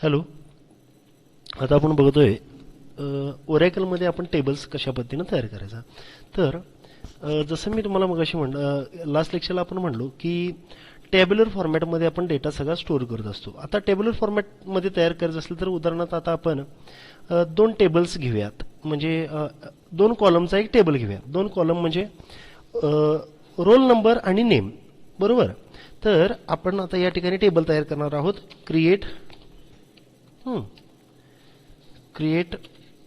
Hello. आता आपण बघतोय ओरॅकलमध्ये आपण टेबल्स कशा पद्धतीनं तयार करायचा. तर जसं मी तुम्हाला मगाशी लास्ट लेक्चरला आपण म्हणलो की टेब्युलर फॉर्मॅटमध्ये आपण डेटा सगळा स्टोअर करत असतो. आता टेब्युलर फॉर्मॅटमध्ये तयार करायचं असेल तर उदाहरणार्थ आता आपण दोन टेबल्स घेऊयात. म्हणजे दोन कॉलमचा एक टेबल घेऊया. दोन कॉलम म्हणजे रोल नंबर आणि नेम, बरोबर. तर आपण आता या ठिकाणी टेबल तयार करणार आहोत. Create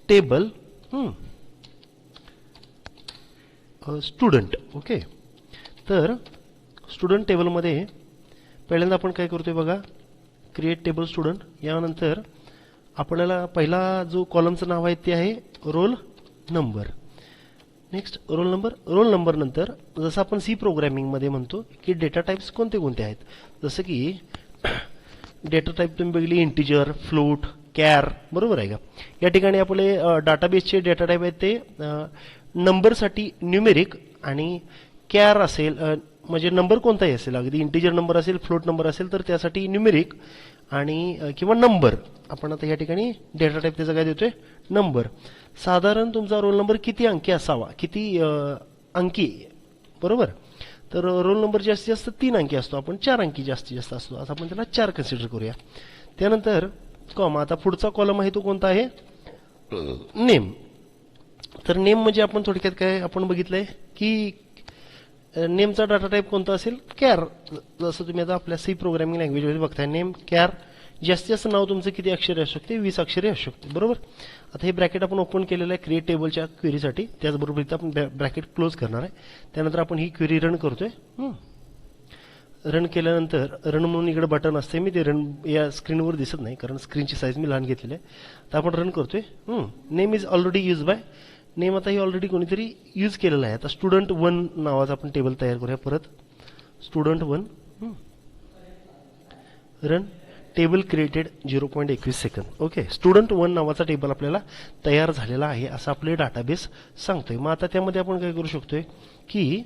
table student. ओके. तर स्टुडंट टेबलमध्ये पहिल्यांदा आपण काय करतोय बघा, क्रिएट टेबल स्टुडंट. यानंतर आपल्याला पहिला जो कॉलमचं नाव आहे ते आहे roll number. Next roll number नंतर जसं आपण सी प्रोग्रॅमिंगमध्ये म्हणतो की डेटा टाईप्स कोणते कोणते आहेत. जसं की डेटा टाईप तुम्ही बघितली इंटिजर, फ्लोट, कॅर, बरोबर आहे का. या ठिकाणी आपले डाटाबेसचे डेटा टाईप आहेत ते नंबरसाठी न्यूमेरिक आणि कॅर असेल म्हणजे नंबर कोणताही असेल, अगदी इंटिजर नंबर असेल, फ्लोट नंबर असेल तर त्यासाठी न्यूमेरिक आणि किंवा नंबर. आपण आता या ठिकाणी डेटा टाईप त्याचा काय देतोय, नंबर. साधारण तुमचा रोल नंबर किती अंकी असावा, किती अंकी, बरोबर. तर रोल नंबर जास्तीत जास्त 3 अंकी असतो, आपण 4 अंकी जास्तीत जास्त असतो. आता आपण त्याला 4 कन्सिडर करूया. त्यानंतर कॉमा. आता पुढचा कॉलम आहे तो कोणता आहे, नेम. तर नेम म्हणजे आपण थोडक्यात काय आपण बघितलंय की नेमचा डाटा टाईप कोणता असेल, कॅर. जसं तुम्ही आता आपल्या सी प्रोग्रामिंग लँग्वेजमध्ये बघताय, नेम कॅर. जास्तीत जास्त नाव तुमचं किती अक्षरे असू शकते, 20 अक्षरे असू शकते, बरोबर. आता हे ब्रॅकेट आपण ओपन केलेलं आहे क्रिएट टेबलच्या क्वेरीसाठी. त्याचबरोबर इथं आपण ब्रॅकेट क्लोज करणार आहे. त्यानंतर आपण ही क्वेरी रन करतोय. रन केल्यानंतर रन म्हणून इकडे बटन असते, मी ते रन या स्क्रीनवर दिसत नाही कारण स्क्रीनची साईज मी लहान घेतलेली आहे. तर आपण रन करतोय. Name is already use by. Name आता ही ऑलरेडी कोणीतरी यूज केलेला आहे. आता स्टुडंट 1 नावाचा आपण टेबल तयार करूया. परत student 1 run. Table created 0.21 second. Okay. Student 1 नावाचा टेबल आपल्याला तयार झालेला आहे असं आपले डाटाबेस सांगतोय. मग आता त्यामध्ये आपण काय करू शकतोय की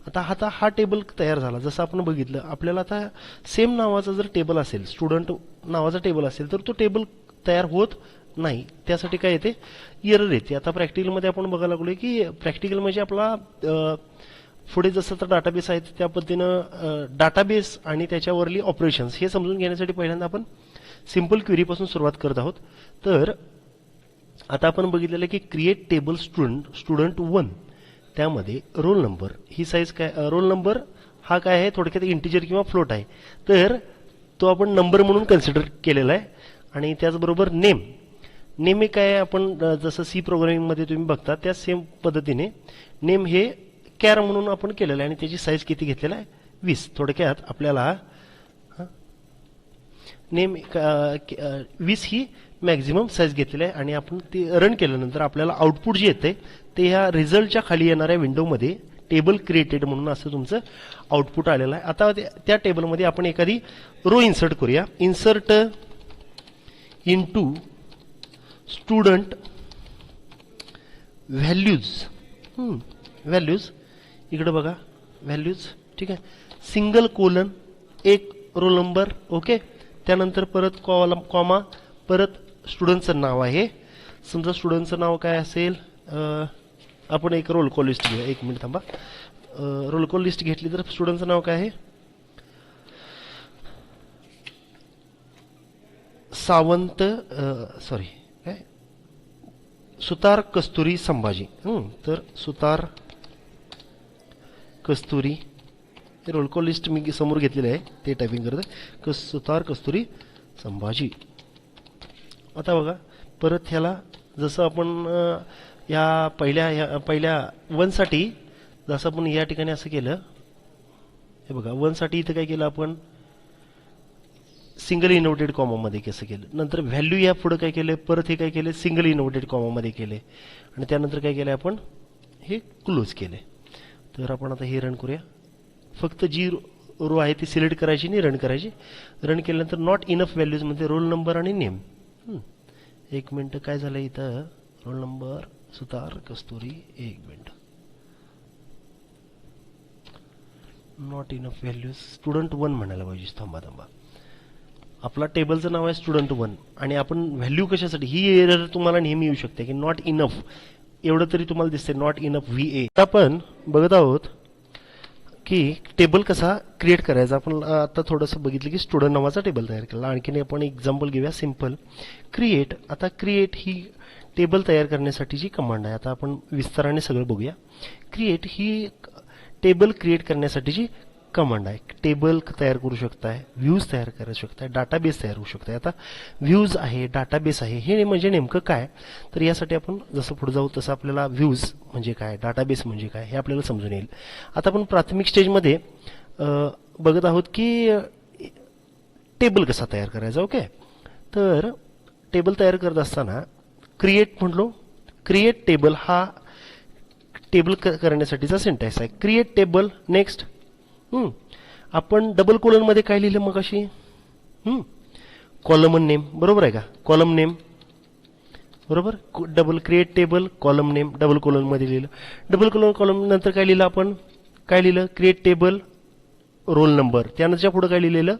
आता हा टेबल तयार झाला. जसं आपण बघितलं आपल्याला आता सेम नावाचा जर टेबल असेल, स्टुडंट नावाचा टेबल असेल तर तो टेबल तयार होत नाही. त्यासाठी काय येते, एरर येते. आता प्रॅक्टिकलमध्ये आपण बघायला लागलोय की प्रॅक्टिकल म्हणजे आपला पुढे जसं तर डाटाबेस आहे त्या पद्धतीनं डाटाबेस आणि त्याच्यावरली ऑपरेशन्स हे समजून घेण्यासाठी पहिल्यांदा आपण सिंपल क्वेरीपासून सुरुवात करत आहोत. तर आता आपण बघितलेलं की क्रिएट टेबल स्टुडंट 1 त्यामध्ये रोल नंबर ही साईज काय, रोल नंबर हा काय आहे थोडक्यात इंटिजर किंवा फ्लोट आहे. तर तो आपण नंबर म्हणून कन्सिडर केलेला आहे. आणि त्याचबरोबर नेम हे काय आपण जसं सी प्रोग्रामिंगमध्ये तुम्ही बघता त्या सेम पद्धतीने नेम हे कॅर म्हणून आपण केलेलं आहे आणि त्याची साईज किती घेतलेला आहे, 20. थोडक्यात आपल्याला नेम 20 ही मॅक्झिमम साईज घेतलेली आहे. आणि आपण ते रन केल्यानंतर आपल्याला आउटपुट जे येते ते ह्या रिझल्टच्या खाली येणाऱ्या विंडोमध्ये टेबल क्रिएटेड म्हणून असं तुमचं आउटपुट आलेलं आहे. आता त्या टेबलमध्ये आपण एखादी रो इन्सर्ट करूया. Insert into student values. इकडे बघा व्हॅल्यूज, ठीक आहे. सिंगल कोलन, एक रोल नंबर. ओके. त्यानंतर परत कॉमा, परत स्टुडंटचं नाव आहे. समजा स्टुडंटचं नाव काय असेल, आपण एक रोल कॉल लिस्ट घेऊया. 1 मिनिट थांबा. रोल कॉल लिस्ट घेतली तर स्टुडंटचं नाव काय आहे, सावंत, सॉरी काय, सुतार कस्तुरी संभाजी. तर सुतार कस्तुरी रोल कॉल लिस्ट मी समोर घेतलेले आहे ते टायपिंग करत आहे. सुतार कस्तुरी संभाजी. आता बघा परत ह्याला जसं आपण या पहिल्या 1 साठी जसं आपण या ठिकाणी असं केलं, हे बघा 1 साठी इथं काय केलं आपण सिंगल इनव्हर्टेड कॉमामध्ये कसं केलं. नंतर व्हॅल्यू या पुढे काय केलं, परत हे काय केलं सिंगल इनव्हर्टेड कॉमामध्ये केले आणि त्यानंतर काय केलं आपण हे क्लोज केले. तर आपण आता हे रन करूया. फक्त जी रो आहे ती सिलेक्ट करायची आणि रन करायची. रन केल्यानंतर नॉट इनफ व्हॅल्यूजमध्ये रोल नंबर आणि नेम. 1 मिनिट काय झालं इथं, roll number Sutar Kasturi, 1 minute, not enough values student 1 म्हणायला पाहिजे. थांबा. आपला टेबलचं नाव आहे student1 आणि आपण व्हॅल्यू कशासाठी, ही एरर तुम्हाला नेहमी येऊ शकते की नॉट इनफ, एवढं तरी तुम्हाला दिसते नॉट इनफ VA. आपण बघत आहोत की टेबल कसा क्रिएट करायचा. आपण आता थोडंसं बघितलं की स्टुडंट नावाचा टेबल तयार केला. आणखीन आपण एक्झाम्पल घेऊया सिम्पल क्रिएट. आता क्रिएट ही टेबल तयार करण्यासाठीची कमांड आहे. आता आपण विस्ताराने सगळं बघूया. क्रिएट ही टेबल क्रिएट करण्यासाठीची कमांड आहे. टेबल तयार करू शकताय, व्ह्यूज तयार करू शकताय, डाटाबेस तयार होऊ शकताय. आता व्ह्यूज आहे, डाटाबेस आहे, हे म्हणजे नेमकं काय, तर यासाठी आपण जसं पुढे जाऊ तसं आपल्याला व्ह्यूज म्हणजे काय, डाटाबेस म्हणजे काय हे आपल्याला समजून येईल. आता आपण प्राथमिक स्टेजमध्ये बघत आहोत की टेबल कसा तयार करायचा. ओके, तर टेबल तयार करत असताना क्रिएट म्हटलो. क्रिएट टेबल हा टेबल करण्यासाठीचा सिंटॅक्स आहे. Create table. नेक्स्ट आपण डबल कोलनमध्ये काय लिहिलं मग अशी कॉलम नेम, बरोबर आहे का, कॉलम नेम बरोबर. Double create table column name double कोलनमध्ये लिहिलं. डबल कोलन कॉलम नंतर काय लिहिलं आपण, काय लिहिलं, क्रिएट टेबल रोल नंबर. त्यानंतर पुढे काय लिहिलेलं,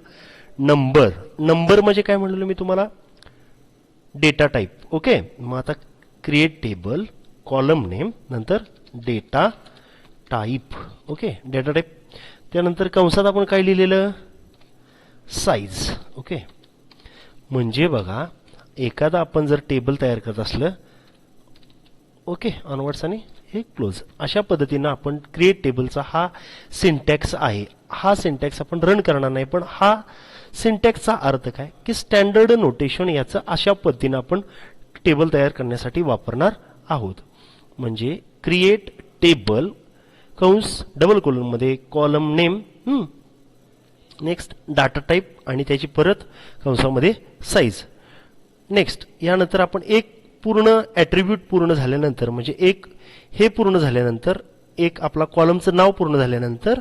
नंबर. नंबर म्हणजे काय म्हणलेलं मी तुम्हाला, डेटा टाईप. ओके, मग आता क्रिएट टेबल कॉलम नेम नंतर data type. Okay, data type. त्यानंतर कंसात आपण काय लिहिलेलं, साईज. ओके, म्हणजे बघा एखादा आपण जर टेबल तयार करत असलं, ओके, ऑनवर्ड्स आणि हे क्लोज, अशा पद्धतीनं आपण क्रिएट टेबलचा हा सिंटॅक्स आहे. हा सिंटॅक्स आपण रन करणार नाही, पण हा सिंटॅक्सचा अर्थ काय की स्टँडर्ड नोटेशन याचं अशा पद्धतीनं आपण टेबल तयार करण्यासाठी वापरणार आहोत. म्हणजे क्रिएट टेबल कंस डबल कोलनमध्ये column name, next data type आणि त्याची परत कंसामध्ये साईज. नेक्स्ट यानंतर आपण एक पूर्ण ॲट्रिब्यूट पूर्ण झाल्यानंतर, म्हणजे एक हे पूर्ण झाल्यानंतर, एक आपला कॉलमचं नाव पूर्ण झाल्यानंतर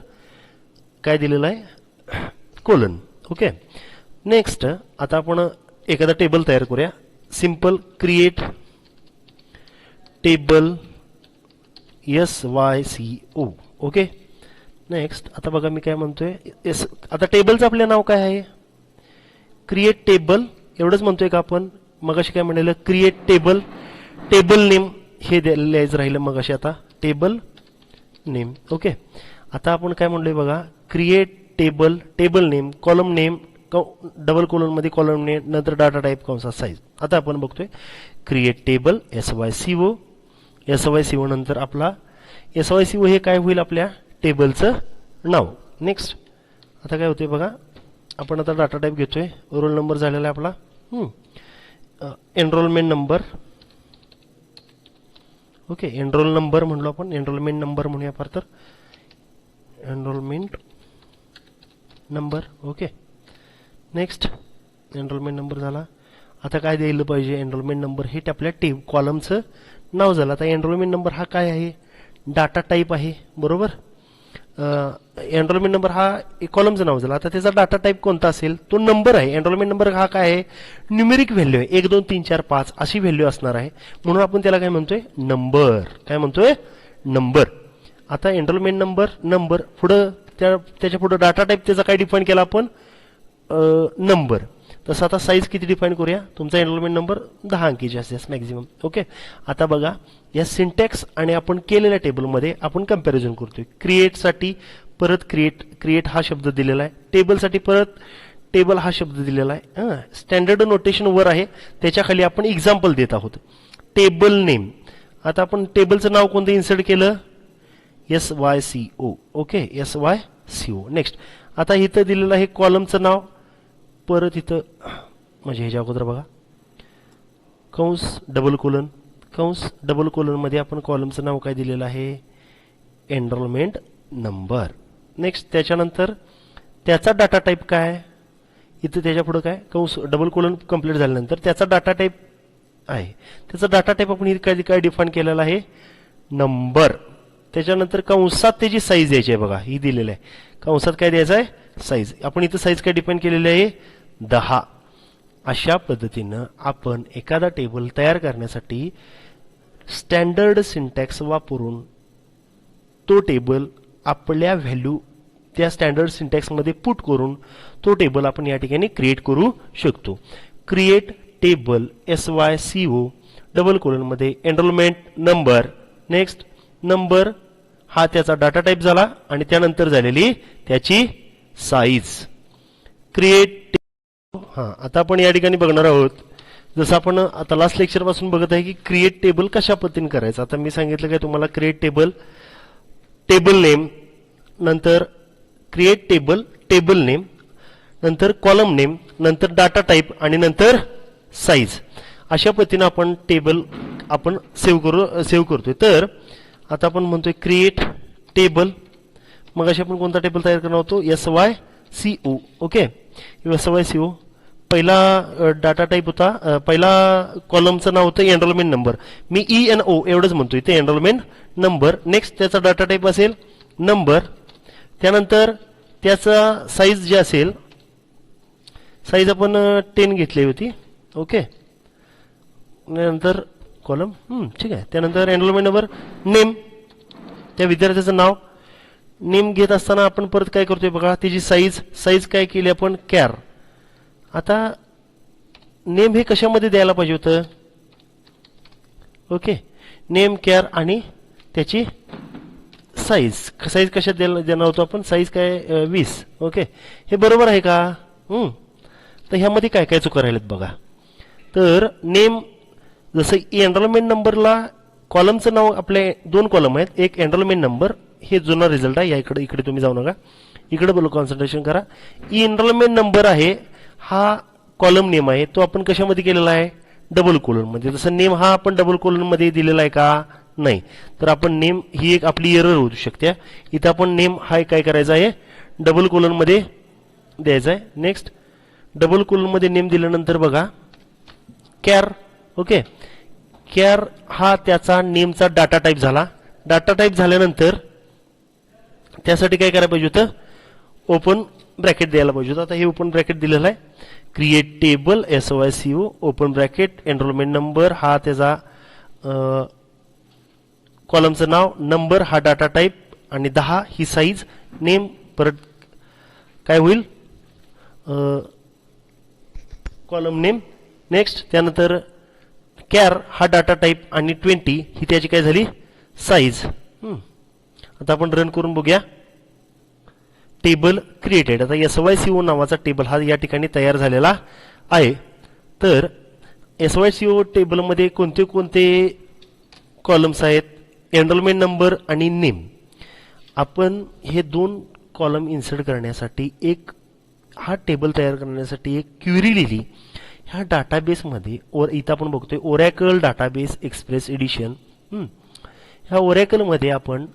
काय दिलेलं आहे, कोलन. ओके, नेक्स्ट आता आपण एखादा टेबल तयार करूया. Simple create table SYCO. Okay, next आता बघा मी काय म्हणतोय, आता टेबलचं आपलं नाव काय आहे, क्रिएट टेबल एवढंच म्हणतोय का आपण. मग अशी काय म्हणलेलं, क्रिएट टेबल, टेबल नेम हे लिहायचं राहिलं मग अशी, आता टेबल नेम. ओके, आता आपण काय म्हणलोय बघा, create table, table name, column name double कोलनमध्ये कॉलम नेम नंतर डाटा टाईप कंसा साईज. आता आपण बघतोय क्रिएट टेबल SYCO. SYCO नंतर आपला SYCO हे काय होईल, आपल्या टेबलचं नाव. नेक्स्ट आता काय होते बघा, आपण आता डाटा टाईप घेतोय, रोल नंबर झालेला आहे आपला, enrolment number. Okay, enrol number म्हणलो आपण, एनरोलमेंट नंबर म्हणूया फार तर, enrolment number. Okay, next enrolment number झाला. आता काय द्यायला पाहिजे, एनरोलमेंट नंबर हे आपल्या कॉलमचं नाव झालं. आता एनरोलमेंट नंबर हा काय आहे, डाटा टाईप आहे, बरोबर. एनरोलमेंट नंबर हा कॉलमचं नाव झालं. आता त्याचा डाटा टाईप कोणता असेल, तो नंबर आहे. एनरोलमेंट नंबर हा काय आहे, न्यूमेरिक व्हॅल्यू आहे, 1 2 3 4 5 अशी व्हॅल्यू असणार आहे, म्हणून आपण त्याला काय म्हणतोय, नंबर. काय म्हणतोय, नंबर. आता एनरोलमेंट नंबर, नंबर पुढं त्याच्या पुढं डाटा टाईप त्याचा काय डिफाईन केला आपण, नंबर. तसं आता साईज किती डिफाईन करूया, तुमचा एनरोलमेंट नंबर 10 अंकी जास्तीत जास्त मॅक्झिमम. ओके, आता बघा या सिंटॅक्स आणि आपण केलेल्या टेबलमध्ये आपण कंपॅरिझन करतोय. क्रिएटसाठी परत क्रिएट हा शब्द दिलेला आहे, टेबलसाठी परत टेबल हा शब्द दिलेला आहे. स्टँडर्ड नोटेशन वर आहे, त्याच्या खाली आपण एक्झाम्पल देत आहोत. टेबल नेम, आता आपण टेबलचं नाव कोणतं इन्सर्ट केलं, SYCO. Okay, SYCO. नेक्स्ट आता इथं दिलेलं आहे कॉलमचं नाव, परत इथं म्हणजे ह्याच्या अगोदर बघा कंस डबल कोलन, कंस डबल कोलनमध्ये आपण कॉलमचं नाव काय दिलेलं आहे, एनरोलमेंट नंबर. नेक्स्ट त्याच्यानंतर त्याचा डाटा टाईप काय, इथं त्याच्या पुढं काय, कंस डबल कोलन कंप्लीट झाल्यानंतर त्याचा डाटा टाईप आहे, त्याचा डाटा टाईप आपण इथे काय डिफाईन केलेला आहे, नंबर. त्याच्यानंतर कंसात त्याची साईज द्यायची आहे बघा, ही दिलेलं आहे, कंसात काय द्यायचं आहे, साईज. आपण इथं साईज काय डिफाईन केलेली आहे, 10. अशा पद्धतीनं आपण एखादा टेबल तयार करण्यासाठी स्टँडर्ड सिंटॅक्स वापरून तो टेबल आपल्या व्हॅल्यू त्या स्टँडर्ड सिंटॅक्समध्ये पुट करून तो टेबल आपण या ठिकाणी क्रिएट करू शकतो. क्रिएट टेबल SYCO डबल कोलनमध्ये एनरोलमेंट नंबर, नेक्स्ट नंबर हा त्याचा डाटा टाईप झाला आणि त्यानंतर झालेली त्याची साईज. क्रिएट आता आपण या ठिकाणी बघणार आहोत, जसं आपण आता लास्ट लेक्चर पासून बघत आहे की क्रिएट टेबल कशा पद्धतीने करायचं. आता मी सांगितलं काय तुम्हाला, क्रिएट टेबल, टेबल नेम, नंतर क्रिएट टेबल, टेबल नेम, नंतर कॉलम नेम, नंतर डाटा टाईप आणि नंतर साईज. अशा पद्धतीने आपण टेबल आपण सेव्ह करतोय. तर आता आपण म्हणतोय क्रिएट टेबल, मग अशी आपण कोणता टेबल तयार करणार होतो, SYCO. ओके, SYCO पहिला डाटा टाईप होता, पहिला कॉलमचं नाव होतं एनरोलमेंट नंबर, मी ENO एवढंच म्हणतोय, ते एनरोलमेंट नंबर. नेक्स्ट त्याचा डाटा टाईप असेल नंबर, त्यानंतर त्याचा साईज जे असेल, साईज आपण 10 घेतली होती. ओके, नंतर कॉलम ठीक आहे. त्यानंतर एनरोलमेंट नंबर, नेम त्या विद्यार्थ्याचं नाव, नेम घेत असताना आपण परत काय करतोय बघा, त्याची साईज काय केली आपण, कॅर. आता नेम हे कशामध्ये द्यायला पाहिजे होतं, ओके, नेम कॅर आणि त्याची साईज कशात देणार होतो आपण, साईज काय 20. ओके, हे बरोबर आहे का. तर ह्यामध्ये काय काय चुका राहिल्यात बघा. तर नेम, जसं एनरोलमेंट नंबरला कॉलमचं नाव, आपले 2 कॉलम आहेत, एक एनरोलमेंट नंबर, हे जुना रिझल्ट आहे, या इकडे तुम्ही जाऊ नका, इकडे बोलो, कॉन्सन्ट्रेशन करा. एनरोलमेंट नंबर आहे हा कॉलम नेम आहे, तो आपण कशामध्ये केलेला आहे, डबल कोलन मध्ये. जसं नेम हा आपण डबल कोलन मध्ये दिलेला आहे का, नाही. तर आपण नेम ही एक आपली एरर होऊ शकते. इथं आपण नेम हा काय करायचा आहे, डबल कोलन मध्ये द्यायचा आहे. नेक्स्ट डबल कोलन मध्ये नेम दिल्यानंतर बघा कॅर. ओके, कॅर हा त्याचा नेमचा डाटा टाईप झाला. डाटा टाईप झाल्यानंतर त्यासाठी काय करायला पाहिजे होतं, ओपन ब्रॅकेट द्यायला पाहिजे होतं. आता हे ओपन ब्रॅकेट दिलेलं आहे. Create table SYCO open bracket enrolment number हा त्याचा कॉलमचं नाव, नंबर हा डाटा टाईप आणि 10 ही साईज, नेम परत काय होईल, कॉलम नेम. नेक्स्ट त्यानंतर कॅर हा डाटा टाईप आणि 20 ही त्याची काय झाली, साईज. आता आपण रन करून बघूया. Table created. आता SYCO नावाचा टेबल हा या ठिकाणी तयार झालेला आहे. तर SYCO टेबलमध्ये कोणते कोणते कॉलम्स आहेत, एनरोलमेंट नंबर आणि नेम. आपण हे 2 कॉलम इन्सर्ट करण्यासाठी हा टेबल तयार करण्यासाठी एक क्वेरी लिहिली. ह्या डाटाबेसमध्ये इथं आपण बघतोय ओरॅकल डाटाबेस एक्सप्रेस एडिशन. ह्या ओरॅकलमध्ये आपण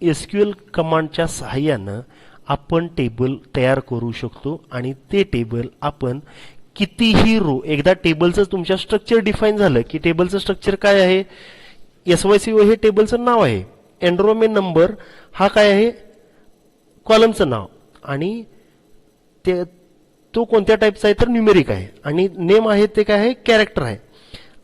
SQL कमांडच्या सहाय्यानं आपण टेबल तयार करू शकतो आणि ते टेबल आपण कितीही रो, एकदा टेबलचं तुमच्या स्ट्रक्चर डिफाईन झालं की टेबलचं स्ट्रक्चर काय आहे, SYCO हे टेबलचं नाव आहे, एनरोलमेंट नंबर हा काय आहे, कॉलमचं नाव, आणि तो कोणत्या टाईपचा आहे तर न्यूमेरिक आहे, आणि नेम आहे ते काय आहे, कॅरेक्टर आहे.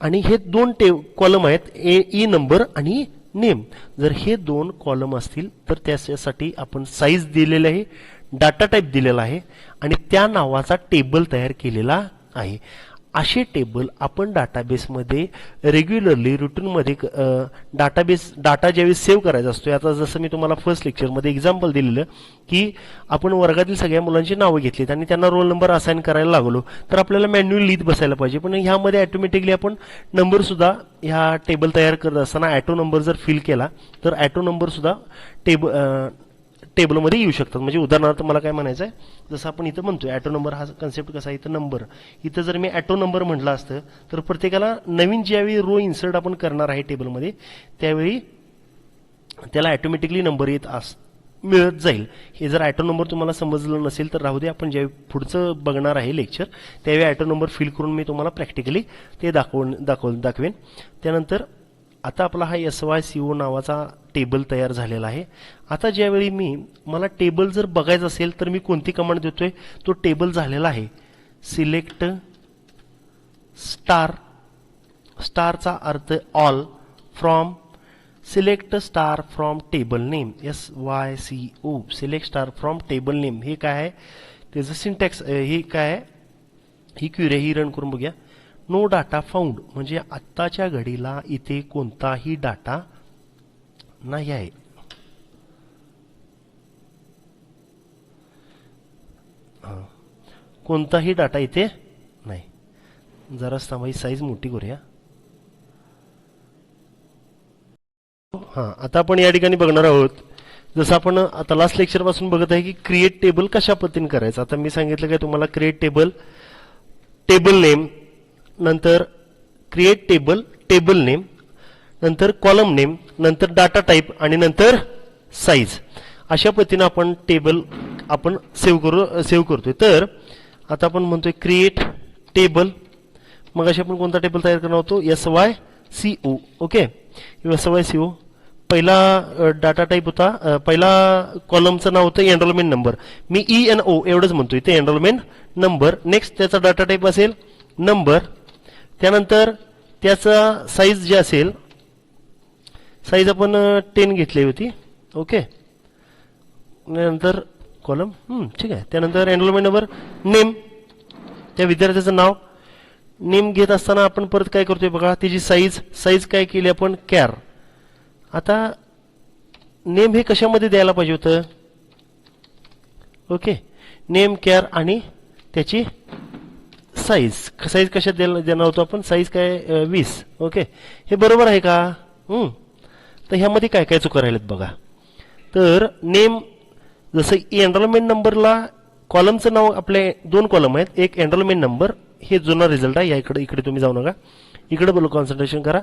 आणि हे 2 कॉलम आहेत, ई नंबर आणि नेम. जर हे 2 कॉलम असतील तर त्यासाठी आपण साईज दिलेली आहे, डाटा टाईप दिलेला आहे आणि त्या नावाचा टेबल तयार केलेला आहे. असे टेबल आपण डाटाबेसमध्ये रेग्युलरली रुटीनमध्ये डाटा ज्यावेळी सेव्ह करायचा असतो. आता जसं मी तुम्हाला फर्स्ट लेक्चरमध्ये एक्झाम्पल दिलेलं की आपण वर्गातील सगळ्या मुलांची नावं घेतलीत आणि त्यांना रोल नंबर असाइन करायला लागलो, तर आपल्याला मॅन्युअली लिहित बसायला पाहिजे. पण ह्यामध्ये ऑटोमॅटिकली आपण नंबरसुद्धा ह्या टेबल तयार करत असताना ॲटो नंबर जर फिल केला तर ॲटो नंबरसुद्धा टेबलमध्ये येऊ शकतात. म्हणजे उदाहरणार्थ मला काय म्हणायचं आहे, जसं आपण इथं म्हणतोय ॲटो नंबर हा कन्सेप्ट कसा आहे, इथं नंबर, इथं जर मी ॲटो नंबर म्हटलं असतं तर प्रत्येकाला नवीन ज्यावेळी रो इन्सर्ट आपण करणार आहे टेबलमध्ये त्यावेळी त्याला ऑटोमॅटिकली नंबर मिळत जाईल. हे जर ॲटो नंबर तुम्हाला समजलं नसेल तर राहू दे, आपण ज्यावेळी पुढचं बघणार आहे लेक्चर त्यावेळी ॲटो नंबर फिल करून मी तुम्हाला प्रॅक्टिकली ते दाखवेन. त्यानंतर आता आपला हा SYCO नावाचा टेबल तयार झालेला आहे. आता ज्यावेळी मला टेबल जर बघायचं असेल तर मी कोणती कमांड देतोय, तो टेबल झालेला आहे सिलेक्ट स्टार, स्टारचा अर्थ all, from select star from table name, SYCO, select star from table name. हे काय आहे त्याचं सिंटॅक्स, हे काय आहे, ही क्वेरी ही रन करून बघूया. नो डाटा फाउंड म्हणजे आत्ताच्या घडीला इथे कोणताही डाटा नाही आहे. कोणताही डाटा इथे नाही. जरा थांबा, ही साईज मोठी करूया. हां, आता आपण या ठिकाणी बघणार आहोत, जसं आपण आता लास्ट लेक्चर पासून बघत आहे की क्रिएट टेबल कशा पद्धतीने करायचं. आता मी सांगितलं की तुम्हाला क्रिएट टेबल, टेबल नेम, नंतर क्रिएट टेबल, टेबल नेम, नंतर कॉलम नेम, नंतर डाटा टाईप आणि नंतर साईज, अशा पद्धतीने आपण टेबल आपण सेव्ह करतोय. तर आता आपण म्हणतोय क्रिएट टेबल. मग अशी आपण कोणता टेबल तयार करणार होतो, SYCO. Okay, SYCO. पहिला डाटा टाईप होता, पहिला कॉलमचं नाव होतं एनरोलमेंट नंबर. मी ENO एवढंच म्हणतोय, ते एनरोलमेंट नंबर. नेक्स्ट त्याचा डाटा टाईप असेल नंबर. त्यानंतर त्याचा साईज जे असेल, साईज आपण 10 घेतली होती. ओके, नंतर कॉलम, ठीक आहे. त्यानंतर एनरोलमेंट नंबर, नेम, त्या विद्यार्थ्याचं नाव. नेम घेत असताना आपण परत काय करतोय बघा, त्याची साईज काय केली आपण, कॅर. आता नेम हे कशामध्ये द्यायला पाहिजे होतं, ओके, नेम, कॅर आणि त्याची साईज कशात देणार होतो आपण, साईज काय 20. ओके, हे बरोबर आहे का. तर ह्यामध्ये काय काय चुका राहिलेत बघा. तर नेम, जसं एनरोलमेंट नंबरला कॉलमचं नाव, आपले 2 कॉलम आहेत, एक एनरोलमेंट नंबर, हे जुना रिझल्ट आहे. या इकडे तुम्ही जाऊ नका, इकडे बोलू, कॉन्सन्ट्रेशन करा.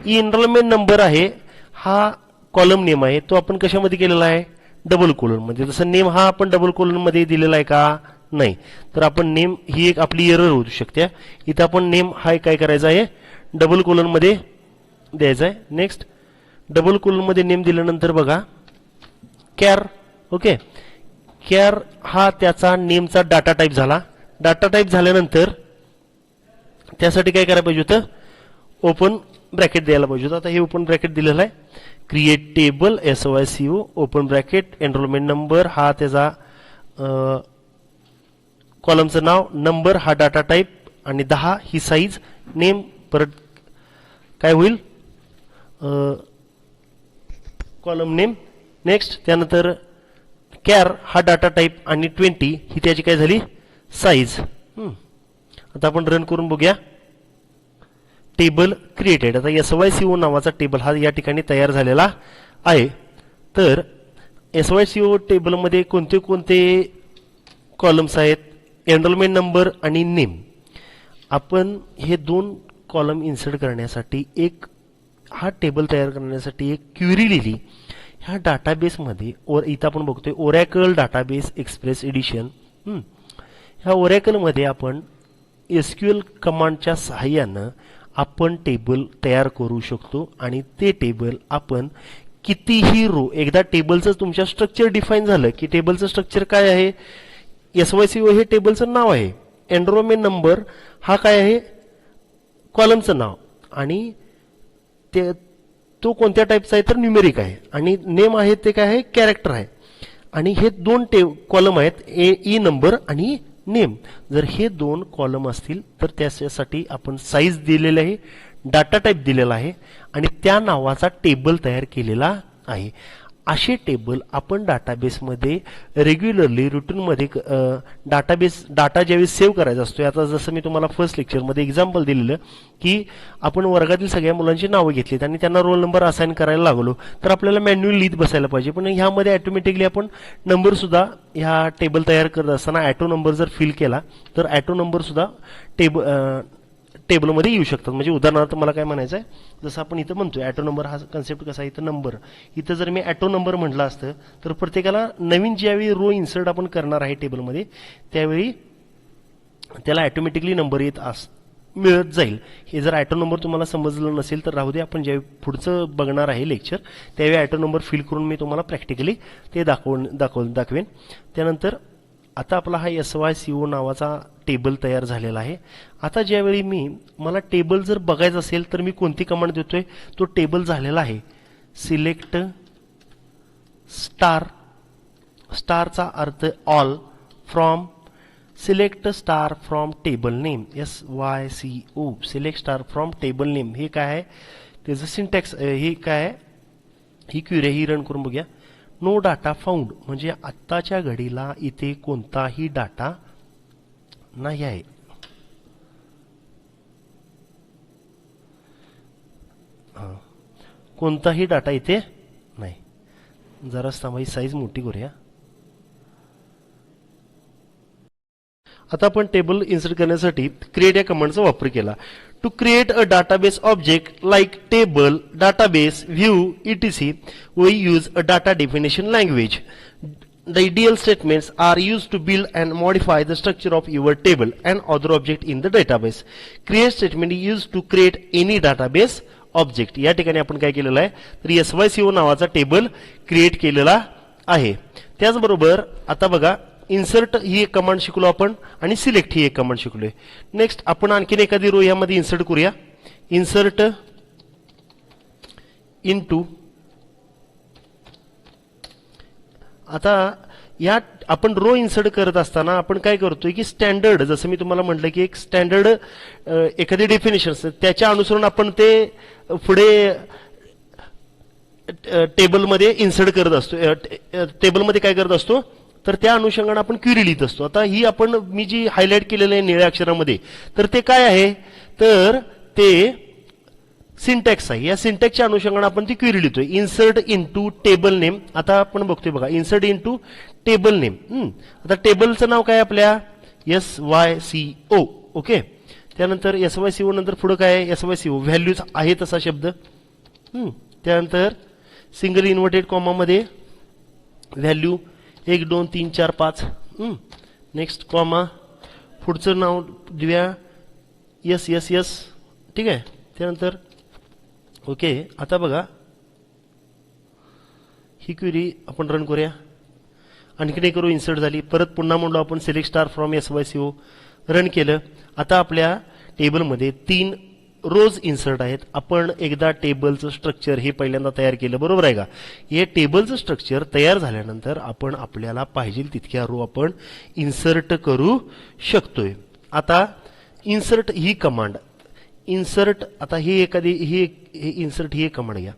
एनरोलमेंट नंबर आहे, हा कॉलम नेम आहे, तो आपण कशामध्ये केलेला आहे, डबल कोलन मध्ये. जसं नेम हा आपण डबल कोलन मध्ये दिलेला आहे का, नाही. तर आपण नेम, ही एक आपली एरर होऊ शकते. इथं आपण नेम हा काय करायचा आहे, डबल कोलन मध्ये द्यायचा आहे. नेक्स्ट, डबल कोलन मध्ये नेम दिल्यानंतर बघा कॅर. ओके, कॅर हा त्याचा नेमचा डाटा टाईप झाला. डाटा टाईप झाल्यानंतर त्यासाठी काय करायला पाहिजे होतं, ओपन ब्रॅकेट द्यायला पाहिजे होतं. आता हे ओपन ब्रॅकेट दिलेलं आहे. Create table, SYCO, open bracket, enrolment number हा त्याचा कॉलमचं नाव, नंबर हा डाटा टाईप आणि 10 ही साईज, नेम परत काय होईल, कॉलम नेम. नेक्स्ट, त्यानंतर कॅर हा डाटा टाईप आणि 20 ही त्याची काय झाली, साईज. आता आपण रन करून बघूया. Table created. आता SYCO नावाचा टेबल हा या ठिकाणी तयार झालेला आहे. तर SYCO टेबलमध्ये कोणते कोणते कॉलम्स आहेत, एनरोलमेंट नंबर आणि नेम. आपण हे 2 कॉलम इन्सर्ट करण्यासाठी हा टेबल तयार करण्यासाठी एक क्वेरी लिहिली. ह्या डाटाबेसमध्ये इथं आपण बघतोय ओरॅकल डाटाबेस एक्सप्रेस एडिशन. ह्या ओरॅकलमध्ये आपण SQL कमांडच्या सहाय्यानं आपण टेबल तयार करू शकतो आणि ते टेबल आपण कितीही रो, एकदा टेबलचं तुमच्या स्ट्रक्चर डिफाईन झालं की टेबलचं स्ट्रक्चर काय आहे, SYCO हे टेबलचं नाव आहे, एनरोलमेंट नंबर हा काय आहे, कॉलमचं नाव, आणि तो कोणत्या टाईपचा आहे तर न्यूमेरिक आहे, आणि नेम आहे ते काय आहे, कॅरेक्टर आहे. आणि हे 2 कॉलम आहेत, ई नंबर आणि नेम. जर हे 2 कॉलम असतील तर त्यासाठी आपण साईज दिलेली आहे, डाटा टाईप दिलेला आहे आणि त्या नावाचा टेबल तयार केलेला आहे. असे टेबल आपण डाटाबेसमध्ये रेग्युलरली रुटीनमध्ये डाटा ज्यावेळेस सेव्ह करायचा असतो. आता जसं मी तुम्हाला फर्स्ट लेक्चरमध्ये एक्झाम्पल दिलेलं की आपण वर्गातील सगळ्या मुलांची नावं घेतलीत आणि त्यांना रोल नंबर असाइन करायला लागलो तर आपल्याला मॅन्युअली लिहित बसायला पाहिजे. पण ह्यामध्ये ऑटोमॅटिकली आपण नंबरसुद्धा ह्या टेबल तयार करत असताना ॲटो नंबर जर फिल केला तर ॲटो नंबरसुद्धा टेबलमध्ये येऊ शकतात. म्हणजे उदाहरणार्थ मला काय म्हणायचं आहे, जसं आपण इथं म्हणतोय ॲटो नंबर हा कन्सेप्ट कसा आहे, इथं नंबर, इथं जर मी ॲटो नंबर म्हटलं असतं तर प्रत्येकाला नवीन ज्यावेळी रो इन्सर्ट आपण करणार आहे टेबलमध्ये त्यावेळी त्याला ऑटोमॅटिकली नंबर मिळत जाईल. हे जर ॲटो नंबर तुम्हाला समजलं नसेल तर राहू दे, आपण ज्यावेळी पुढचं बघणार आहे लेक्चर त्यावेळी ॲटो नंबर फिल करून मी तुम्हाला प्रॅक्टिकली ते दाखवेन. त्यानंतर आता आपला हा SYCO नावाचा टेबल तयार झालेला आहे. आता ज्यावेळी मला टेबल जर बघायचं असेल तर मी कोणती कमांड देतोय, तो टेबल झालेला आहे सिलेक्ट स्टार, स्टारचा अर्थ all, from select star from table name, SYCO, select star from table name. हे काय आहे त्याचं सिंटॅक्स, हे काय आहे ही क्वेरी ही रन करून बघूया. नो डाटा फाउंड म्हणजे आत्ताच्या घडीला इथे कोणताही डाटा नाही आहे. कोणताही डाटा इथे नाही. जरा थांबा, साईज मोठी करूया. आता आपण टेबल इन्सर्ट करण्यासाठी क्रिएट या कमांडचा वापर केला. To create a database object like table, database, view, etc. we use a data definition language. The ideal statements are used to build and modify the structure of your table and other object in the database. Create statement is used to create any database object. या ठिकाणी आपण काय केलेलं आहे तर SYCO नावाचा table create केलेला आहे. त्याचबरोबर आता बघा इन्सर्ट ही एक कमांड शिकलो आपण आणि सिलेक्ट ही एक कमांड शिकलोय. नेक्स्ट आपण आणखीन एखादी रो यामध्ये इन्सर्ट करूया. इन्सर्ट इनटू, आता या आपण रो इन्सर्ट करत असताना आपण काय करतोय की स्टँडर्ड, जसं मी तुम्हाला म्हटलं की एक स्टँडर्ड एखादी डेफिनेशन असते त्याच्या अनुसरून आपण ते पुढे टेबलमध्ये इन्सर्ट करत असतो. टेबलमध्ये काय करत असतो तर त्या अनुषंगाने आपण क्वेरी लिहित असतो. आता ही आपण मी जी हायलाइट केलेलं आहे निळ्या अक्षरामध्ये तर ते काय आहे तर ते सिंटॅक्स आहे. या सिंटॅक्सच्या अनुषंगाने आपण ती क्वेरी लिहितोय. Insert into table name. आता आपण बघतोय बघा इन्सर्ट इनटू टेबल नेम. आता टेबलचं नाव काय आपल्या SYCO. ओके, त्यानंतर SYCO नंतर पुढे काय आहे SYCO व्हॅल्यूज आहे तसा शब्द. त्यानंतर सिंगल इन्व्हर्टेड कॉमामध्ये व्हॅल्यू 1 2 3 4 5. नेक्स्ट कॉमा, पुढचं नाव देऊया yes. ठीक आहे. त्यानंतर ओके, आता बघा ही क्वेरी आपण रन करूया. आणखीन एक रो इन्सर्ट झाली. परत पुन्हा म्हणलो आपण select star from SYCO, run केलं. आता आपल्या टेबलमध्ये 3 रोज इन्सर्ट आहेत. आपण एकदा टेबलचं स्ट्रक्चर हे पहिल्यांदा तयार केलं, बरोबर आहे का. हे टेबलचं स्ट्रक्चर तयार झाल्यानंतर आपण आपल्याला पाहिजे तितक्या रो आपण इन्सर्ट करू शकतोय. आता इन्सर्ट ही कमांड, इन्सर्ट, आता ही एखादी ही इन्सर्ट ही एक कमांड घ्या.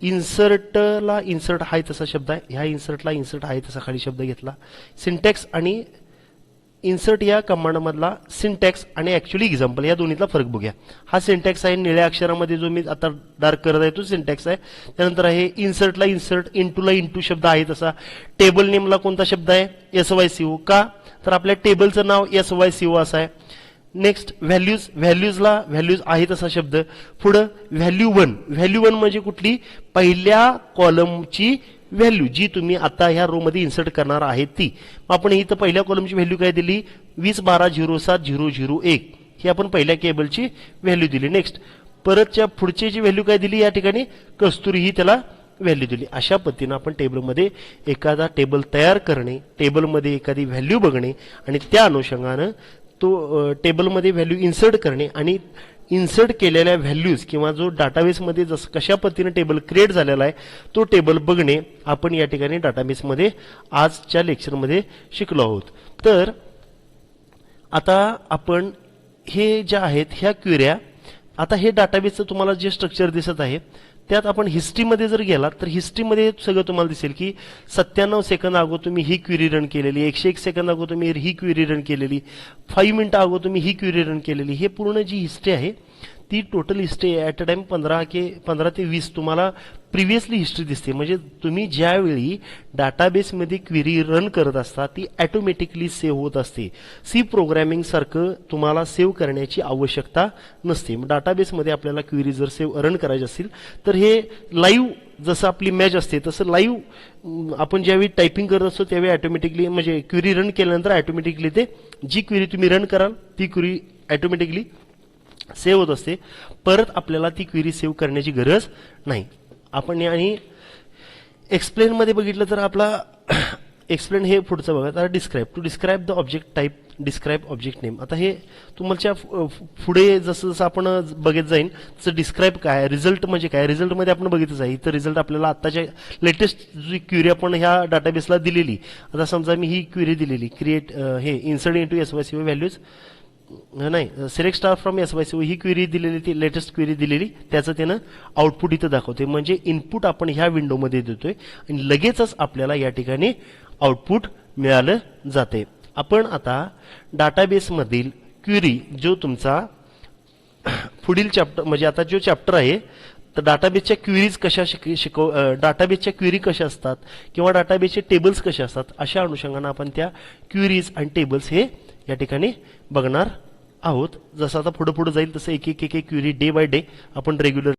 इन्सर्टला इन्सर्ट आहे तसा शब्द आहे, ह्या इन्सर्टला इन्सर्ट आहे तसा खाली शब्द घेतला. सिंटॅक्स आणि इन्सर्ट या कमांडमधला सिंटॅक्स आणि ऍक्च्युअली एक्झाम्पल या दोन्हीतला फरक बघूया. हा सिंटॅक्स आहे निळ्या अक्षरामध्ये जो मी आता डार्क करत आहे तो सिंटॅक्स आहे. त्यानंतर आहे इन्सर्टला इन्सर्ट, इंटूला इंटू शब्द आहे तसा. टेबल नेमला कोणता शब्द आहे SYCO. का तर आपल्या टेबलचं नाव SYCO असं आहे. नेक्स्ट व्हॅल्यूज, व्हॅल्यूजला व्हॅल्यूज आहे तसा शब्द. पुढं व्हॅल्यू 1, व्हॅल्यू 1 म्हणजे कुठली पहिल्या कॉलमची व्हॅल्यू जी तुम्ही आता ह्या रो मध्ये इन्सर्ट करणार आहे ती. आपण इथं पहिल्या कॉलमची व्हॅल्यू काय दिली 20 12 07 001 ही आपण पहिल्या केबलची व्हॅल्यू दिली. नेक्स्ट परतच्या पुढची जी व्हॅल्यू काय दिली या ठिकाणी कस्तुरी ही त्याला व्हॅल्यू दिली. अशा पद्धतीने आपण टेबलमध्ये एखादा टेबल तयार करणे, टेबलमध्ये एखादी व्हॅल्यू बघणे आणि त्या अनुषंगानं तो टेबलमध्ये व्हॅल्यू इन्सर्ट करणे आणि इन्सर्ट केलेल्या व्हॅल्यूज किंवा जो डाटाबेसमध्ये जसं कशा पद्धतीने टेबल क्रिएट झालेला आहे तो टेबल बघणे आपण या ठिकाणी डाटाबेसमध्ये आजच्या लेक्चरमध्ये शिकलो आहोत. तर आता आपण हे ज्या आहेत ह्या क्वेऱ्या, आता हे डाटाबेसचं तुम्हाला जे स्ट्रक्चर दिसत आहे त्यात आपण हिस्ट्रीमध्ये जर गेलात तर हिस्ट्रीमध्ये सगळं तुम्हाला दिसेल की 97 सेकंद अगोदर तुम्ही ही क्वेरी रन केलेली, 101 सेकंद अगोदर तुम्ही ही क्वेरी रन केलेली, 5 मिनिटं अगोदर तुम्ही ही क्वेरी रन केलेली. हे पूर्ण जी हिस्ट्री आहे ती total history at a time 15 ते 20 तुम्हाला प्रिव्हियसली हिस्ट्री दिसते. म्हणजे तुम्ही ज्यावेळी डाटाबेसमध्ये क्वेरी रन करत असता ती ॲटोमॅटिकली सेव्ह होत असते. सी प्रोग्रॅमिंग सारखं तुम्हाला सेव्ह करण्याची आवश्यकता नसते. डाटाबेसमध्ये आपल्याला क्वेरी जर सेव्ह रन करायची असेल तर हे लाईव्ह जसं आपली मॅच असते तसं लाईव्ह आपण ज्यावेळी टायपिंग करत असतो त्यावेळी ॲटोमॅटिकली म्हणजे क्वेरी रन केल्यानंतर ॲटोमॅटिकली ते जी क्वेरी तुम्ही रन कराल ती क्वेरी ॲटोमॅटिकली सेव्ह होत असते. परत आपल्याला ती क्वेरी सेव्ह करण्याची गरज नाही. आपण आणि एक्सप्लेनमध्ये बघितलं तर आपला एक्सप्लेन हे पुढचं बघा. आता describe, to describe the object type, describe object name. आता हे तुमच्या पुढे जसं जसं आपण बघत जाईन तसं डिस्क्राईब काय, रिझल्ट म्हणजे काय, रिझल्टमध्ये आपण बघितलंच आहे. इथं रिझल्ट आपल्याला आत्ताच्या लेटेस्ट जी क्वेरी आपण ह्या डाटाबेसला दिलेली, आता समजा मी ही क्वेरी दिलेली, क्रिएट हे इन्सर्ट इंटू SYCO व्हॅल्यूज, नाही select star from SYCO, he query दिलेली, ती लेटेस्ट क्वेरी दिलेली, त्याचं त्यानं आउटपुट इथं दाखवते. म्हणजे इनपुट आपण ह्या विंडोमध्ये देतोय आणि लगेचच आपल्याला या ठिकाणी आउटपुट मिळालं जाते. आपण आता डाटाबेसमधील क्वेरी जो तुमचा पुढील चॅप्टर म्हणजे आता जो चॅप्टर आहे, तर डाटाबेसच्या क्वेरीज कशा डाटाबेसच्या क्वेरी कशा असतात किंवा डाटाबेसचे टेबल्स कसे असतात, अशा अनुषंगाने आपण त्या क्वेरीज आणि टेबल्स हे या ठिकाणी बघणार आहोत. जसं आता पुढे पुढे जाईल तसं एक एक एक क्वेरी डे बाय डे आपण रेग्युलर